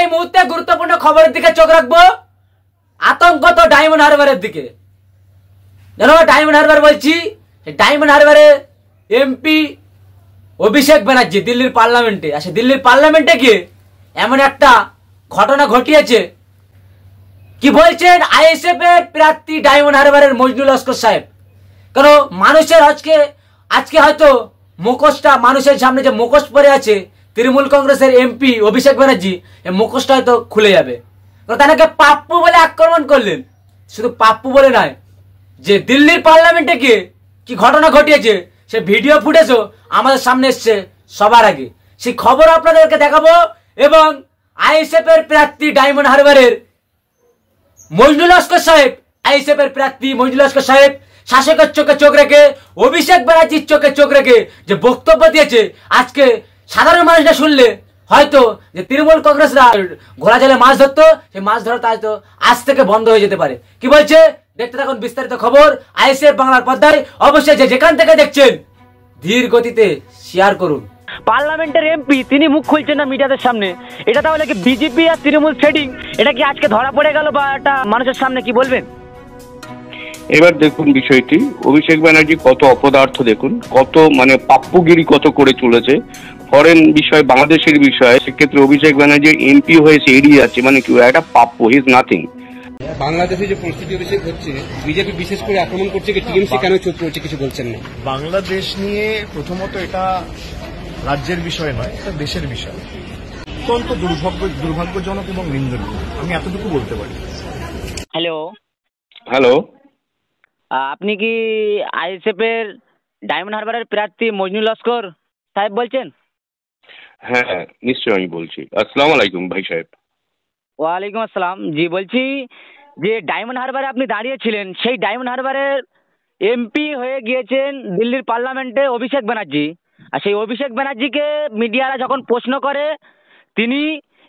এই মুহূর্তে গুরুত্বপূর্ণ খবরের দিকে চোখ রাখবো। আতঙ্ক তো ডায়মন্ড হারবারের দিকে। জানো ডায়মন্ড হারবার বলছি, ডায়মন্ড হারবারে এমপি অভিষেক ব্যানার্জি দিল্লির পার্লামেন্টে আসে। দিল্লির পার্লামেন্টে গিয়ে এমন একটা ঘটনা ঘটিয়েছে, কি বলছেন আইএসএফ এর প্রার্থী ডায়মন্ড হারবারের মজনুল লস্কর সাহেব। কেন মানুষের আজকে হয়তো মুখোশটা, মানুষের সামনে যে মুখোশ পরে আছে তৃণমূল কংগ্রেসের এমপি অভিষেক ব্যানার্জি, এই মুখোশটা হয়তো খুলে যাবে। তাকে পাপ্পু বলে আক্রমণ করলেন। শুধু পাপ্পু বলে নয়, যে দিল্লির পার্লামেন্টে গিয়ে কি ঘটনা ঘটিয়েছে সে ভিডিও ফুটেজও আমাদের সামনে এসছে সবার আগে। সেই খবর আপনাদেরকে দেখাবো। এবং আইএসএফ এর প্রার্থী ডায়মন্ড হারবারের মজনুল লস্কর সাহেব, আইএসএফ এর প্রার্থী মজনুল লস্কর সাহেব শাসকের চোখে চোখ রেখে, অভিষেক ব্যানার্জির চোখে চোখ রেখে যে বক্তব্য দিয়েছে, আজকে সাধারণ মানুষরা শুনলে হয়তো যে তৃণমূল কংগ্রেসরা ঘোড়া জালে মাছ ধরতো, সেই মাছ ধরা হয়তো আজ থেকে বন্ধ হয়ে যেতে পারে। কি বলছে দেখতে থাকুন বিস্তারিত খবর আইএসএফ বাংলার পর্দায়। অবশ্যই যেখান থেকে দেখছেন ধীর গতিতে শেয়ার করুন। পার্লামেন্টের এমপি তিনি মুখ খুলছেন না মিডিয়াদের সামনে, এটা তাহলে কি বিজেপি আর তৃণমূল থ্রেডিং, এটা কি আজকে ধরা পড়ে গেল বা এটা মানুষের সামনে, কি বলবেন? এবার দেখুন বিষয়টি, অভিষেক ব্যানার্জি কত অপদার্থ, দেখুন কত মানে পাপ্পুগিরি কত করে চলেছে ফরেন বিষয়, বাংলাদেশের বিষয়। সেক্ষেত্রে অভিষেক ব্যানার্জি এমপি হয়েছে এড়িয়ে যাচ্ছে, মানে কি একটা পাপ্পু, হি ইজ নাথিং। বাংলাদেশে যে পরিস্থিতি অভিষেক হচ্ছে, বিজেপি বিশেষ করে আক্রমণ করছে, টিএমসি কেন চুপ করছে কিছু বলছেন না। বাংলাদেশ নিয়ে প্রথমত এটা রাজ্যের বিষয় নয়, এটা দেশের বিষয়। অত্যন্ত দুর্ভাগ্যজনক এবং নিন্দনীয়, আমি এতটুকু বলতে পারি। হ্যালো হ্যালো, আপনি কি আইএসএফ এর ডায়মন্ড হারবারের প্রার্থী মজনুল লস্কর সাহেব বলছেন? হ্যাঁ নিশ্চয়ই আমি বলছি। আসসালামু আলাইকুম ভাই সাহেব। ওয়ালাইকুম আসসালাম। জি বলছি যে ডায়মন্ড হারবারে আপনি দাঁড়িয়েছিলেন, সেই ডায়মন্ড হারবারের এমপি হয়ে গিয়েছেন দিল্লির পার্লামেন্টে অভিষেক ব্যানার্জি। আর সেই অভিষেক ব্যানার্জিকে মিডিয়ারা যখন প্রশ্ন করে, তিনি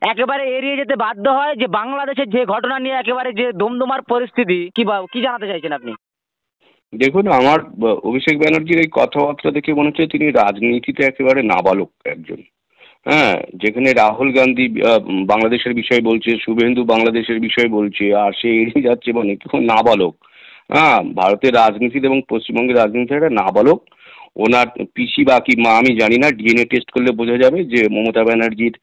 একেবারে এড়িয়ে যেতে বাধ্য হয়। যে বাংলাদেশের যে ঘটনা নিয়ে একেবারে যে দমদমার পরিস্থিতি, কি জানাতে চাইছেন আপনি? দেখুন, আমার অভিষেক ব্যানার্জির এই কথাবার্তা দেখে মনে হচ্ছে তিনি রাজনীতিতে একেবারে নাবালক একজন। হ্যাঁ, যেখানে রাহুল গান্ধী বাংলাদেশের বিষয় বলছে, শুভেন্দু বাংলাদেশের বিষয় বলছে, আর সে এড়িয়ে যাচ্ছে, মানে কি নাবালক। হ্যাঁ, ভারতের রাজনীতিতে এবং পশ্চিমবঙ্গের রাজনীতিতে একটা নাবালক। ওনার পিসি বা কি মা আমি জানি না, ডিএনএ টেস্ট করলে বোঝা যাবে যে মমতা ব্যানার্জির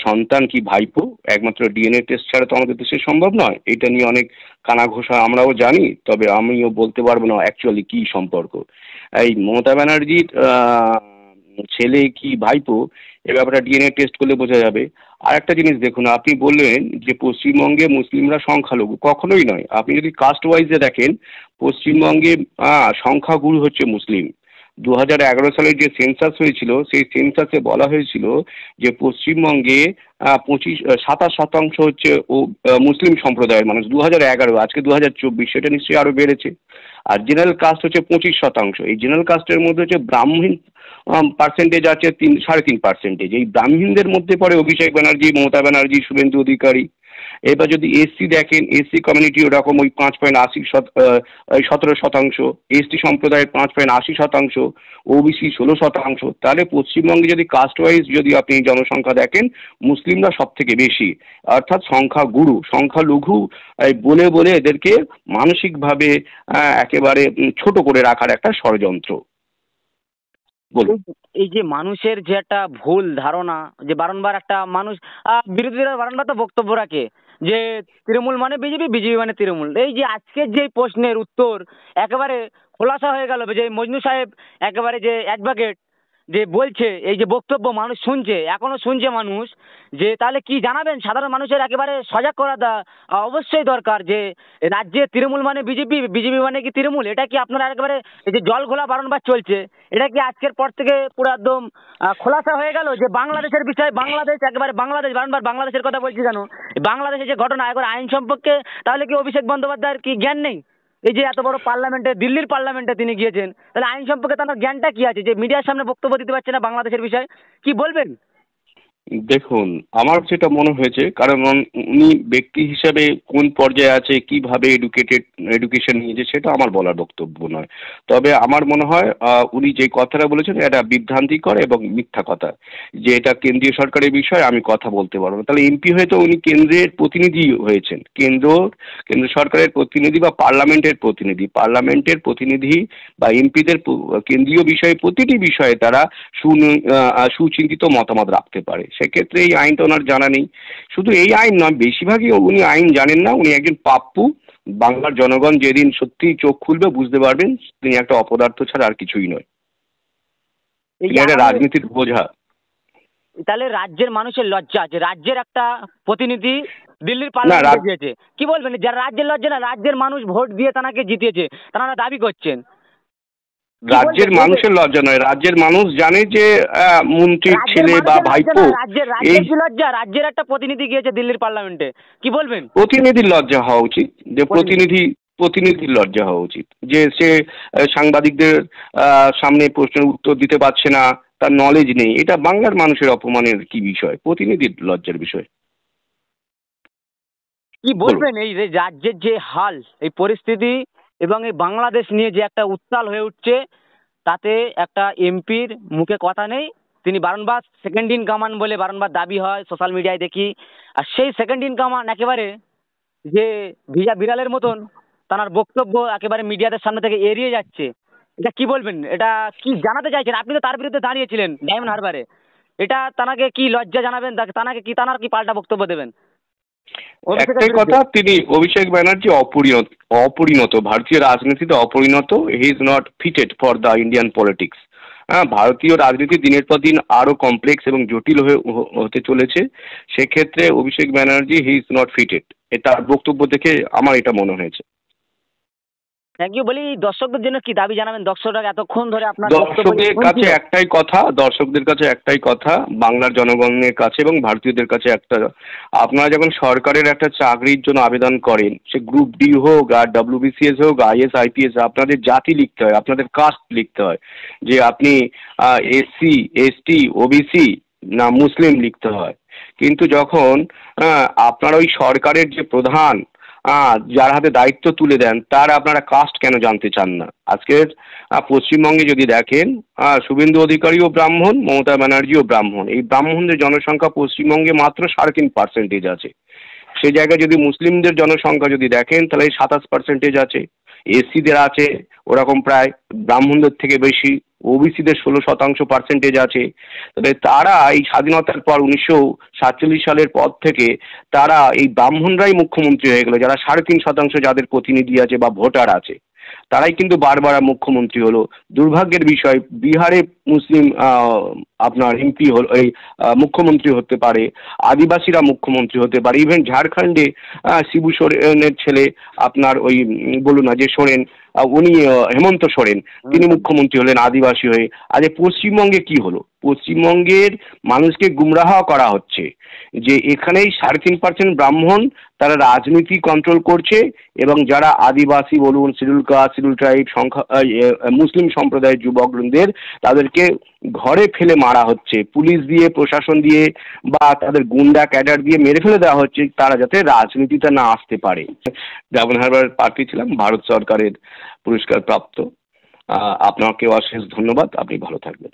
সন্তান কি ভাইপো। একমাত্র ডিএনএ টেস্ট ছাড়া তো আমাদের দেশে সম্ভব নয়। এটা নিয়ে অনেক কানাঘোষা আমরাও জানি, তবে আমিও বলতে পারবো না অ্যাকচুয়ালি কি সম্পর্ক। এই মমতা ব্যানার্জির ছেলে কি ভাইপো, এ ব্যাপারটা ডিএনএ টেস্ট করলে বোঝা যাবে। আর একটা জিনিস দেখুন, আপনি বললেন যে পশ্চিমবঙ্গে মুসলিমরা সংখ্যালঘু, কখনোই নয়। আপনি যদি কাস্ট ওয়াইজে দেখেন, পশ্চিমবঙ্গে সংখ্যাগুরু হচ্ছে মুসলিম। 2011 সালের যে সেন্সাস হয়েছিল, সেই সেন্সাসে বলা হয়েছিল যে পশ্চিমবঙ্গে 27% হচ্ছে মুসলিম সম্প্রদায়ের মানুষ। 2011, আজকে 2024, সেটা নিশ্চয়ই আরো বেড়েছে। আর জেনারেল কাস্ট হচ্ছে 25%। এই জেনারেল কাস্টের মধ্যে হচ্ছে ব্রাহ্মণ পার্সেন্টেজ আছে 3.5%। এই ব্রাহ্মণদের মধ্যে পড়ে অভিষেক ব্যানার্জি, মমতা ব্যানার্জি, শুভেন্দু অধিকারী। এবার যদি এসসি দেখেন, এসসি কমিউনিটি ওরকম ওই 5.17%, এসটি সম্প্রদায়ের 5.80%, ওবিসি 16%। তাহলে পশ্চিমবঙ্গে যদি কাস্ট ওয়াইজ যদি আপনি জনসংখ্যা দেখেন, মুসলিমরা সব থেকে বেশি, অর্থাৎ সংখ্যাগুরু। সংখ্যালঘু বলে বলে এদেরকে মানসিকভাবে একেবারে ছোট করে রাখার একটা ষড়যন্ত্র। এই যে মানুষের যে একটা ভুল ধারণা, যে বারংবার একটা মানুষ বিরোধীরা বারংবার তো বক্তব্য রাখে যে তৃণমূল মানে বিজেপি, বিজেপি মানে তৃণমূল। এই যে আজকের যে প্রশ্নের উত্তর একেবারে খোলাসা হয়ে গেল, যে মজনু সাহেব একেবারে যে অ্যাডভোকেট যে বলছে, এই যে বক্তব্য মানুষ শুনছে, এখনো শুনছে মানুষ, যে তাহলে কি জানাবেন সাধারণ মানুষের একেবারে সজাগ করা অবশ্যই দরকার। যে রাজ্যে তৃণমূল মানে বিজেপি, বিজেপি মানে কি তৃণমূল, এটা কি আপনারা একেবারে এই যে জল ঘোলা বারংবার চলছে, এটা কি আজকের পর থেকে পুরো একদম খোলাসা হয়ে গেল যে বাংলাদেশের বিষয়, বাংলাদেশ একেবারে বাংলাদেশ, বারংবার বাংলাদেশের কথা বলছি কেন? বাংলাদেশের যে ঘটনা, একবার আইন সম্পর্কে তাহলে কি অভিষেক বন্দ্যোপাধ্যায়ের কি জ্ঞান নেই? এই যে এত বড় পার্লামেন্টে, দিল্লির পার্লামেন্টে তিনি গিয়েছেন, তাহলে আইন সম্পর্কে তার জ্ঞানটা কি আছে যে মিডিয়ার সামনে বক্তব্য দিতে পারছে না বাংলাদেশের বিষয়ে? কি বলবেন? দেখুন, আমার যেটা মনে হয়েছে, কারণ উনি ব্যক্তি হিসাবে কোন পর্যায়ে আছে, কিভাবে এডুকেশন নিয়েছে, সেটা আমার বলার বক্তব্য নয়। তবে আমার মনে হয় উনি যে কথাটা বলেছেন এটা বিভ্রান্তিকর এবং মিথ্যা কথা, যে এটা কেন্দ্রীয় সরকারের বিষয়, আমি কথা বলতে পারবো না। তাহলে এমপি হয়ে তো উনি কেন্দ্রের প্রতিনিধি হয়েছেন, কেন্দ্র সরকারের প্রতিনিধি বা পার্লামেন্টের প্রতিনিধি বা এমপিদের কেন্দ্রীয় বিষয়ে প্রতিটি বিষয়ে তারা সুচিন্তিত মতামত রাখতে পারে। সেক্ষেত্রে এই আইনটা ওনার জানা নেই। শুধু এই আইন নয়, বেশিরভাগই উনি আইন জানেন না। উনি একজন পাপ্পু। বাংলার জনগণ যেদিন সত্যি চোখ খুলবে বুঝতে পারবেন তিনি একটা অপদার্থ ছাড়া আর কিছুই নয়। এই তিনি যে একটা রাজনীতির বোঝা। তাহলে রাজ্যের মানুষের লজ্জা আছে, রাজ্যের একটা প্রতিনিধি দিল্লির না, পার্লামেন্টে গিয়েছে, কি বলবেন? যারা রাজ্যের লজ্জা না, রাজ্যের মানুষ ভোট দিয়ে তাকে জিতিয়েছে, তারা দাবি করছেন। কি রাজ্যের বলবেন? মানুষের লজ্জা নয়, রাজ্যের মানুষ জানে যে মন্ত্রীর রাজ্যের ছেলে বা মানুষের লজ্জা ভাইপো না, রাজ্যের এই রাজ্যের কি লজ্জা? রাজ্যের একটা প্রতিনিধি গিয়েছে দিল্লির পার্লামেন্টে, কি বলবেন? প্রতিনিধির লজ্জা হওয়া উচিত, যে প্রতিনিধির লজ্জা হওয়া উচিত, যে সে সাংবাদিকদের সামনে প্রশ্নের উত্তর দিতে পারছে না, তার নলেজ নেই। এটা বাংলার মানুষের অপমানের কি বিষয়? প্রতিনিধির লজ্জার বিষয়। কি বলবেন এই যে রাজ্যের যে হাল, এই পরিস্থিতি এবং এই বাংলাদেশ নিয়ে যে একটা উত্তাল হয়ে উঠছে, তাতে একটা এমপির মুখে কথা নেই। তিনি বারংবার সেকেন্ড ইন কমান্ড বলে বারংবার দাবি হয়, সোশ্যাল মিডিয়ায় দেখি। আর সেই সেকেন্ড ইন কমান্ড একেবারে যে ভিজা বিড়ালের মতন তার বক্তব্য একেবারে মিডিয়াদের সামনে থেকে এড়িয়ে যাচ্ছে। এটা কি বলবেন? এটা কি জানাতে চাইছেন? আপনি তো তার বিরুদ্ধে দাঁড়িয়েছিলেন ডায়মন্ড হারবারে। এটা তানাকে কি লজ্জা জানাবেন? তানার কি পাল্টা বক্তব্য দেবেন? একটাই কথা, তিনি অভিষেক ব্যানার্জি অপরিণত, ভারতীয় রাজনীতিতে অপরিণত। হি is not fitted for the Indian politics. হ্যাঁ, ভারতীয় রাজনীতি দিনের পর দিন আরো কমপ্লেক্স এবং জটিল হতে চলেছে। সেক্ষেত্রে Abhishek Banerjee he is not fitted, তার বক্তব্য দেখে আমার এটা মনে হয়েছে। Thank you. বলি দর্শকদের জন্য কি দাবি জানাবেন? দর্শকরা এতক্ষণ ধরে আপনার দর্শকদের কাছে একটাই কথা, বাংলার জনগণের কাছে এবং ভারতীয়দের কাছে একটা, আপনারা যখন সরকারের একটা চাকরির জন্য আবেদন করেন, সে গ্রুপ ডি হোক আর WBCS হোক, IS IPS, আপনাদের জাতি লিখতে হয়, আপনাদের কাস্ট লিখতে হয়, যে আপনি SC ST OBC না মুসলিম লিখতে হয়। কিন্তু যখন আপনারা ওই সরকারের যে প্রধান যার হাতে দায়িত্ব তুলে দেন, তার আপনারা কাস্ট কেন জানতে চান না? আজকের পশ্চিমবঙ্গে যদি দেখেন, শুভেন্দু অধিকারীও ব্রাহ্মণ, মমতা ব্যানার্জিও ব্রাহ্মণ। এই ব্রাহ্মণদের জনসংখ্যা পশ্চিমবঙ্গে মাত্র 3.5% আছে। সেই জায়গায় যদি মুসলিমদের জনসংখ্যা যদি দেখেন, তাহলে 27% আছে। SCদের আছে ওরকম প্রায় ব্রাহ্মণদের থেকে বেশি। OBCদের 16% আছে। তবে তারা এই স্বাধীনতার পর 1947 সালের পর থেকে তারা এই ব্রাহ্মণরাই মুখ্যমন্ত্রী হয়ে গেল, যারা 3.5% যাদের প্রতিনিধি আছে বা ভোটার আছে, তারাই কিন্তু বারবার মুখ্যমন্ত্রী হলো। দুর্ভাগ্যের বিষয়, বিহারে মুসলিম আপনার MP হলো, এই মুখ্যমন্ত্রী হতে পারে, আদিবাসীরা মুখ্যমন্ত্রী হতে পারে। ইভেন ঝাড়খণ্ডে শিবু সোরেনের ছেলে আপনার ওই বলুন না যে সোরেন, উনি হেমন্ত সোরেন, তিনি মুখ্যমন্ত্রী হলেন আদিবাসী হয়ে। আজ পশ্চিমবঙ্গে কি হলো? পশ্চিমবঙ্গের মানুষকে গুমরাহ করা হচ্ছে যে এখানেই 3.5% ব্রাহ্মণ তারা রাজনীতি কন্ট্রোল করছে, এবং যারা আদিবাসী বলুন, শিডিউল কাস্ট, শিডিউল ট্রাইব, মুসলিম সম্প্রদায়ের যুবকদের তাদেরকে ঘরে ফেলে মারা হচ্ছে, পুলিশ দিয়ে, প্রশাসন দিয়ে বা তাদের গুন্ডা ক্যাডার দিয়ে মেরে ফেলে দেওয়া হচ্ছে, তারা যাতে রাজনীতিতে না আসতে পারে। ডায়মন্ড হারবার প্রার্থী ছিলাম, ভারত সরকারের পুরস্কার প্রাপ্ত। আপনাকেও অশেষ ধন্যবাদ। আপনি ভালো থাকবেন।